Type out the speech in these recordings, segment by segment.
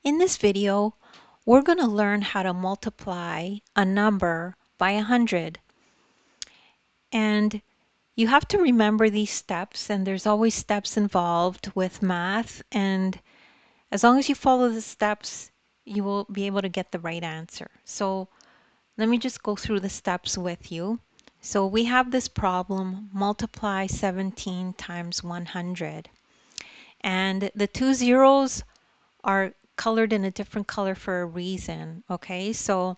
In this video, we're going to learn how to multiply a number by 100. And you have to remember these steps, and there's always steps involved with math. And as long as you follow the steps, you will be able to get the right answer. So let me just go through the steps with you. So we have this problem, multiply 17 times 100. And the two zeros are colored in a different color for a reason. Okay, so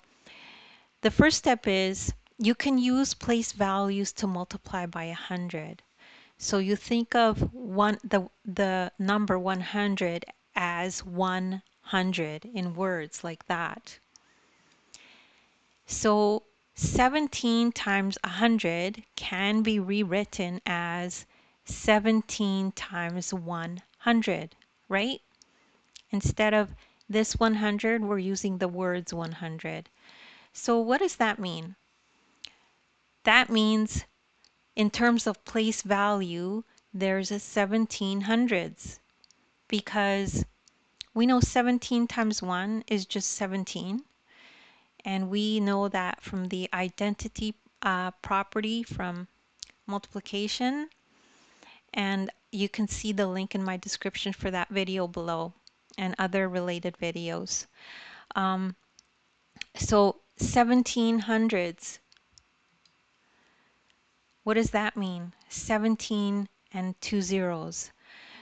the first step is you can use place values to multiply by 100. So you think of the number 100 as 100 in words like that. So 17 times 100 can be rewritten as 17 times 100, right? Instead of this 100, we're using the words 100. So what does that mean? That means in terms of place value, there's a 1700s because we know 17 times 1 is just 17. And we know that from the identity property from multiplication. And you can see the link in my description for that video below and other related videos. So 1700s, what does that mean? 17 and two zeros.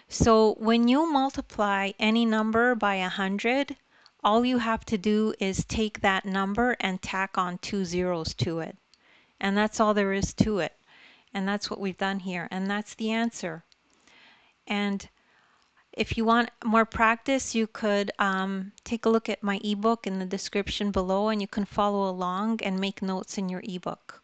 So when you multiply any number by 100, all you have to do is take that number and tack on two zeros to it. And that's all there is to it. And that's what we've done here. And that's the answer. And if you want more practice, you could take a look at my ebook in the description below, and you can follow along and make notes in your ebook.